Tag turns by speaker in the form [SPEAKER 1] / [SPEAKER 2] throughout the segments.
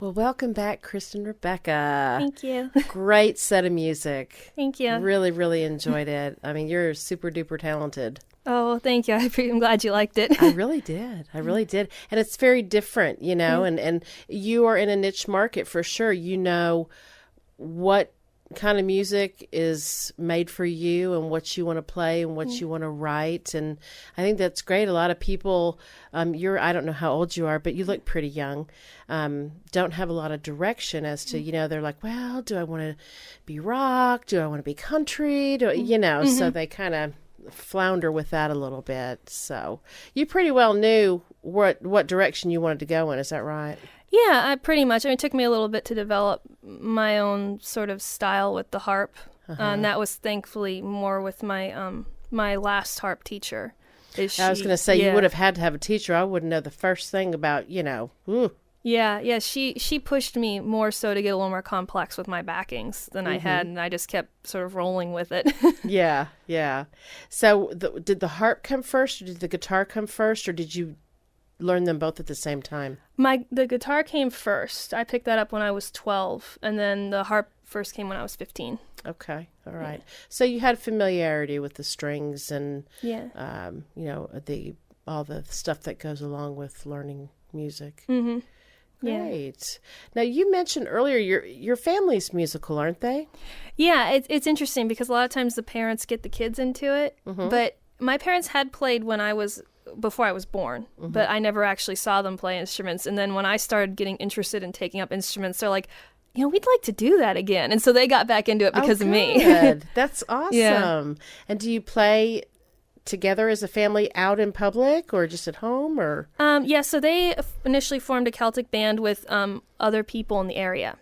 [SPEAKER 1] Well, welcome back, Kristin Rebecca.
[SPEAKER 2] Thank you.
[SPEAKER 1] Great set of music.
[SPEAKER 2] Thank you.
[SPEAKER 1] Really, really enjoyed it. I mean, you're super duper talented.
[SPEAKER 2] Oh, thank you. I'm glad you liked it.
[SPEAKER 1] I really did. I really did. And it's very different, you know, and you are in a niche market for sure. You know what kind of music is made for you and what you want to play and what you want to write. And I think that's great. A lot of people, I don't know how old you are, but you look pretty young, don't have a lot of direction as to, you know, they're like, well, do I want to be rock? Do I want to be country? So they kind of flounder with that a little bit. So you pretty well knew what direction you wanted to go in. Is that right?
[SPEAKER 2] Yeah, pretty much. I mean, it took me a little bit to develop my own sort of style with the harp. And that was thankfully more with my my last harp teacher.
[SPEAKER 1] I was going to say, you would have had to have a teacher. I wouldn't know the first thing about, Ooh.
[SPEAKER 2] Yeah. She pushed me more so to get a little more complex with my backings than I had, and I just kept sort of rolling with it.
[SPEAKER 1] Yeah. So did the harp come first, or did the guitar come first, or did you learn them both at the same time?
[SPEAKER 2] The guitar came first. I picked that up when I was 12, and then the harp first came when I was 15.
[SPEAKER 1] Okay, all right. Yeah. So you had familiarity with the strings and all the stuff that goes along with learning music.
[SPEAKER 2] Mm-hmm.
[SPEAKER 1] Great. Yeah. Now, you mentioned earlier your family's musical, aren't they?
[SPEAKER 2] Yeah, it's interesting because a lot of times the parents get the kids into it, but my parents had played before I was born, but I never actually saw them play instruments. And then when I started getting interested in taking up instruments, they're like, we'd like to do that again. And so they got back into it because of me.
[SPEAKER 1] That's awesome.
[SPEAKER 2] Yeah.
[SPEAKER 1] And do you play together as a family out in public or just at home? Or
[SPEAKER 2] so they initially formed a Celtic band with other people in the area.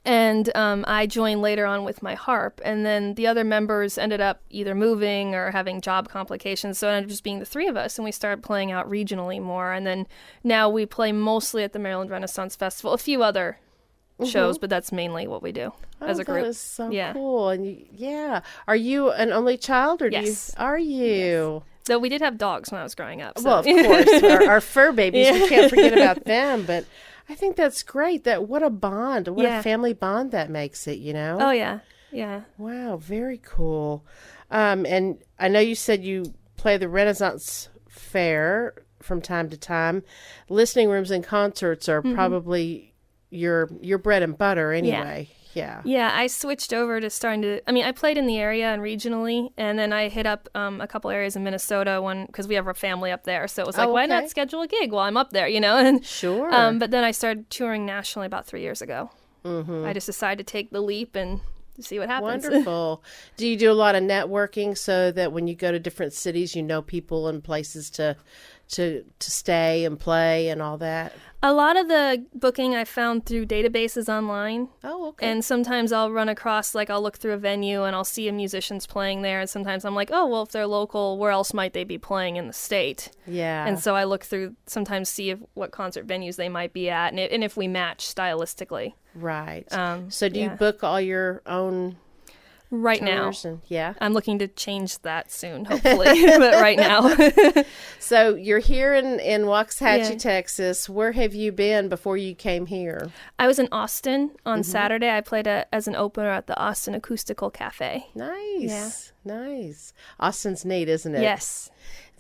[SPEAKER 2] And I joined later on with my harp, and then the other members ended up either moving or having job complications, so it ended up just being the three of us, and we started playing out regionally more. And then now we play mostly at the Maryland Renaissance Festival, a few other shows, but that's mainly what we do as a group.
[SPEAKER 1] That is so cool. And are you an only child, or are you?
[SPEAKER 2] Yes. So we did have dogs when I was growing up. So.
[SPEAKER 1] Well, of course, our fur babies. We can't forget about them, but I think that's great. What a bond, a family bond that makes it,
[SPEAKER 2] Oh, yeah.
[SPEAKER 1] Wow, very cool. And I know you said you play the Renaissance Fair from time to time. Listening rooms and concerts are probably your bread and butter anyway. Yeah,
[SPEAKER 2] I switched over to I played in the area and regionally, and then I hit up a couple areas in Minnesota because we have our family up there. So it was like, why not schedule a gig while I'm up there, And,
[SPEAKER 1] sure.
[SPEAKER 2] But then I started touring nationally about 3 years ago. I just decided to take the leap and see what happens.
[SPEAKER 1] Wonderful. Do you do a lot of networking so that when you go to different cities, you know people and places to stay and play and all that?
[SPEAKER 2] A lot of the booking I found through databases online.
[SPEAKER 1] Oh, okay.
[SPEAKER 2] And sometimes I'll run across, I'll look through a venue and I'll see a musician's playing there. And sometimes I'm like, oh, well, if they're local, where else might they be playing in the state?
[SPEAKER 1] Yeah.
[SPEAKER 2] And so I look through, sometimes see what concert venues they might be at and if we match stylistically.
[SPEAKER 1] Right. So do you book all your own
[SPEAKER 2] right now?
[SPEAKER 1] Yeah.
[SPEAKER 2] I'm looking to change that soon, hopefully, but right now.
[SPEAKER 1] So you're here in Waxahachie, Texas. Where have you been before you came here?
[SPEAKER 2] I was in Austin on Saturday. I played as an opener at the Austin Acoustical Cafe.
[SPEAKER 1] Nice. Yeah. Nice. Austin's neat, isn't it?
[SPEAKER 2] Yes.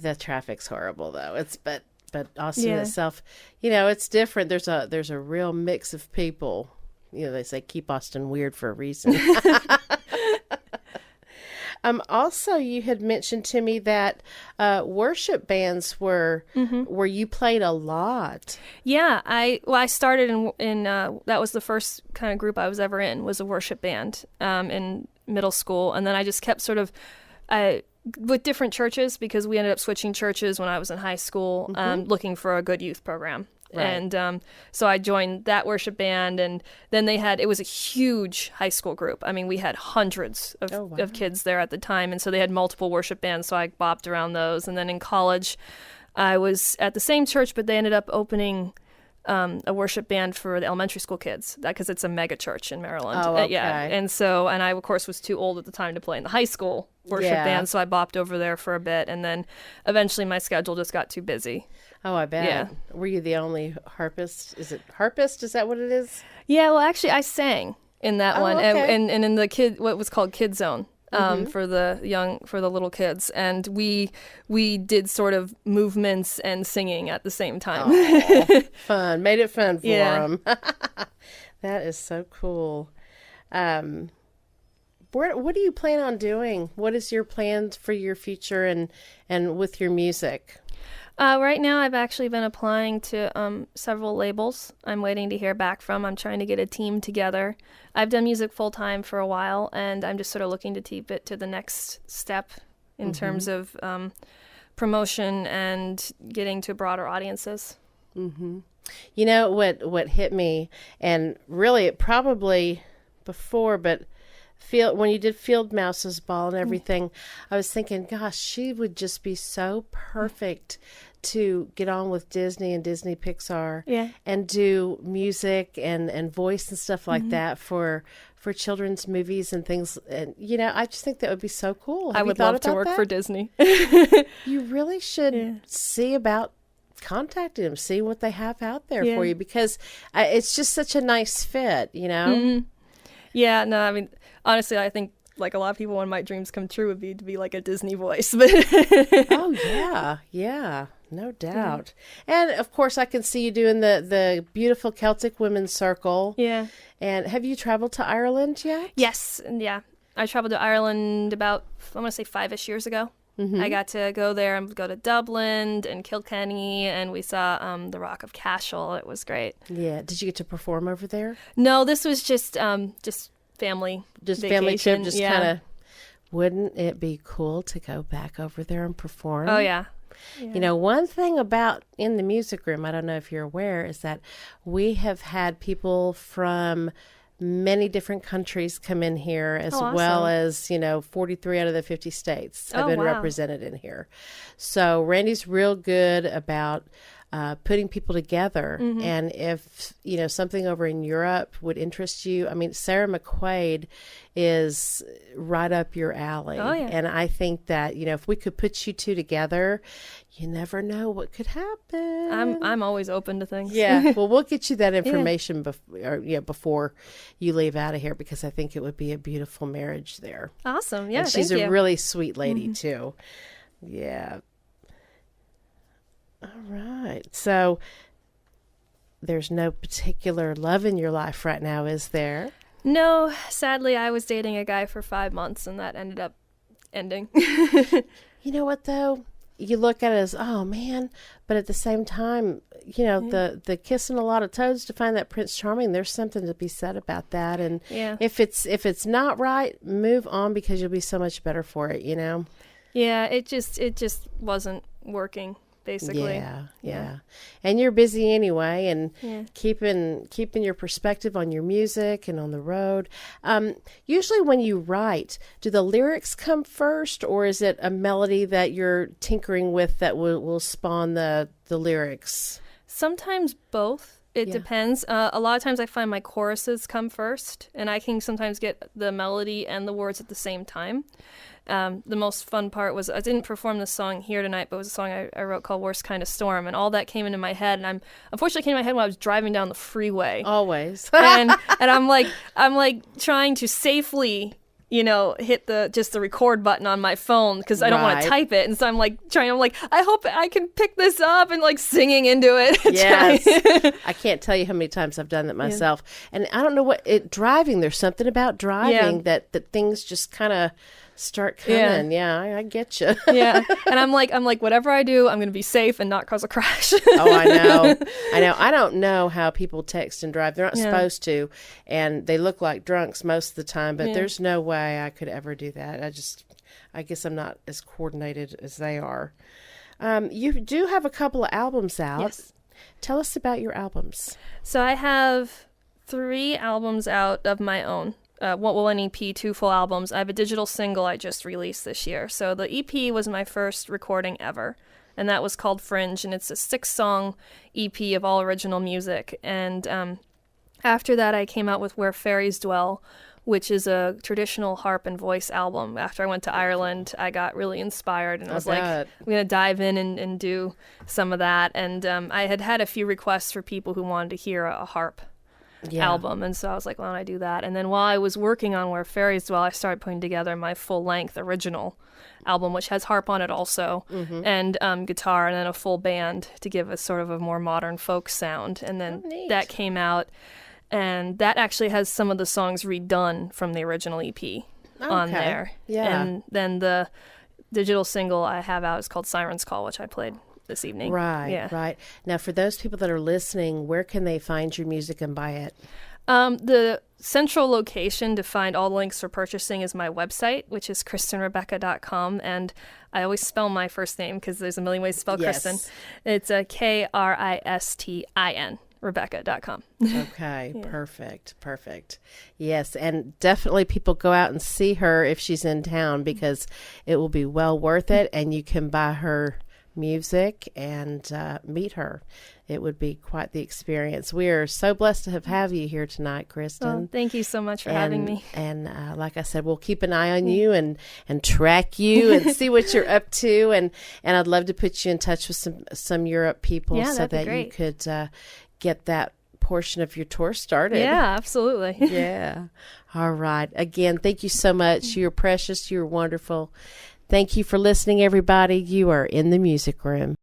[SPEAKER 1] The traffic's horrible, though. But Austin itself, it's different. There's a real mix of people. They say keep Austin weird for a reason. Also, you had mentioned to me that worship bands were where you played a lot. Yeah,
[SPEAKER 2] I started in that was the first kind of group I was ever in, was a worship band in middle school, and then I just kept sort of with different churches because we ended up switching churches when I was in high school, looking for a good youth program. Right. And so I joined that worship band, and then it was a huge high school group. I mean, we had hundreds of kids there at the time, and so they had multiple worship bands, so I bopped around those. And then in college, I was at the same church, but they ended up opening a worship band for the elementary school kids, because it's a mega church in Maryland.
[SPEAKER 1] Oh, okay.
[SPEAKER 2] Yeah, and I of course was too old at the time to play in the high school worship band, so I bopped over there for a bit, and then eventually my schedule just got too busy.
[SPEAKER 1] Oh, I bet. Yeah. Were you the only harpist? Is it harpist? Is that what it is?
[SPEAKER 2] Yeah, well, actually, I sang in that one,
[SPEAKER 1] okay.
[SPEAKER 2] and in the what was called Kid Zone. For the little kids, and we did sort of movements and singing at the same time.
[SPEAKER 1] Oh, fun, made it fun for them. That is so cool. What do you plan on doing? What is your plan for your future and with your music?
[SPEAKER 2] Right now, I've actually been applying to several labels I'm waiting to hear back from. I'm trying to get a team together. I've done music full-time for a while, and I'm just sort of looking to take it to the next step in terms of promotion and getting to broader audiences.
[SPEAKER 1] Mm-hmm. You know, what hit me, and really it probably before, but when you did Field Mouse's Ball and everything, I was thinking, gosh, she would just be so perfect to get on with Disney and Disney Pixar and do music and voice and stuff like that for children's movies and things. And, you know, I just think that would be so cool.
[SPEAKER 2] I would love to work for Disney.
[SPEAKER 1] You really should see about contacting them, see what they have out there for you, because it's just such a nice fit, you know?
[SPEAKER 2] Mm-hmm. Yeah, no, I mean, honestly, I think like a lot of people, one of my dreams come true would be to be like a Disney voice. But
[SPEAKER 1] oh, yeah, no doubt. And, of course, I can see you doing the beautiful Celtic Women's Circle.
[SPEAKER 2] Yeah.
[SPEAKER 1] And have you traveled to Ireland yet?
[SPEAKER 2] Yes, yeah. I traveled to Ireland about, I want to say 5-ish years ago. Mm-hmm. I got to go there and go to Dublin and Kilkenny, and we saw the Rock of Cashel. It was great.
[SPEAKER 1] Yeah. Did you get to perform over there?
[SPEAKER 2] No, this was just family
[SPEAKER 1] vacation. Family trip, just kind of. Wouldn't it be cool to go back over there and perform?
[SPEAKER 2] Oh, yeah.
[SPEAKER 1] You know, one thing about in the music room, I don't know if you're aware, is that we have had people from many different countries come in here, as well as, 43 out of the 50 states have been represented in here. So Randy's real good about putting people together. Mm-hmm. And if, something over in Europe would interest you, I mean, Sarah McQuaid is right up your alley.
[SPEAKER 2] Oh, yeah.
[SPEAKER 1] And I think that, if we could put you two together, you never know what could happen.
[SPEAKER 2] I'm always open to things.
[SPEAKER 1] Yeah. Well, we'll get you that information before you leave out of here, because I think it would be a beautiful marriage there.
[SPEAKER 2] Awesome. Yeah.
[SPEAKER 1] And she's
[SPEAKER 2] a
[SPEAKER 1] really sweet lady too. Yeah. All right. So there's no particular love in your life right now, is there?
[SPEAKER 2] No. Sadly, I was dating a guy for 5 months, and that ended up ending.
[SPEAKER 1] You know what, though? You look at it as, oh, man. But at the same time, the kissing a lot of toads to find that Prince Charming, there's something to be said about that. And if it's not right, move on, because you'll be so much better for it,
[SPEAKER 2] Yeah, it just wasn't working. Basically.
[SPEAKER 1] Yeah. And you're busy anyway, and keeping your perspective on your music and on the road. Usually when you write, do the lyrics come first, or is it a melody that you're tinkering with that will spawn the lyrics?
[SPEAKER 2] Sometimes both. It depends. A lot of times I find my choruses come first, and I can sometimes get the melody and the words at the same time. The most fun part was, I didn't perform this song here tonight, but it was a song I wrote called Worst Kind of Storm, and all that came into my head, and unfortunately came into my head when I was driving down the freeway.
[SPEAKER 1] Always.
[SPEAKER 2] and I'm like trying to safely, hit the record button on my phone, because I don't want to type it, and so I'm I hope I can pick this up, and singing into it.
[SPEAKER 1] Yes. I can't tell you how many times I've done that myself. And I don't know driving, there's something about driving that things just kind of start coming. I get you.
[SPEAKER 2] Yeah. And I'm like, whatever I do, I'm going to be safe and not cause a crash.
[SPEAKER 1] Oh, I know. I don't know how people text and drive. They're not supposed to, and they look like drunks most of the time, but there's no way I could ever do that. I guess I'm not as coordinated as they are. You do have a couple of albums out.
[SPEAKER 2] Yes.
[SPEAKER 1] Tell us about your albums.
[SPEAKER 2] So I have 3 albums out of my own. An EP, 2 full albums. I have a digital single I just released this year. So the EP was my first recording ever. and that was called Fringe, and it's a 6-song EP of all original music. And after that, I came out with Where Fairies Dwell, which is a traditional harp and voice album. After I went to Ireland, I got really inspired, and I was like, I'm going to dive in and do some of that. And I had a few requests for people who wanted to hear a harp album, and so I was like, why don't I do that? And then while I was working on Where Fairies Dwell, I started putting together my full-length original album, which has harp on it also, and guitar, and then a full band to give us sort of a more modern folk sound. And then that came out, and that actually has some of the songs redone from the original EP on there. Yeah. And then the digital single I have out is called Siren's Call, which I played this evening.
[SPEAKER 1] Right. Now, for those people that are listening, where can they find your music and buy it?
[SPEAKER 2] The central location to find all links for purchasing is my website, which is KristinRebecca.com. And I always spell my first name because there's a million ways to spell Kristin. It's Kristin, Rebecca.com.
[SPEAKER 1] Okay, perfect. Yes, and definitely people go out and see her if she's in town, because it will be well worth it, and you can buy her music and meet her. It would be quite the experience. We are so blessed to have you here tonight, Kristin.
[SPEAKER 2] Oh, thank you so much for having me.
[SPEAKER 1] And like I said, we'll keep an eye on you and track you and see what you're up to. And I'd love to put you in touch with some Europe people so that you could get that portion of your tour started.
[SPEAKER 2] Yeah, absolutely.
[SPEAKER 1] Yeah. All right. Again, thank you so much. You're precious. You're wonderful. Thank you for listening, everybody. You are in the music room.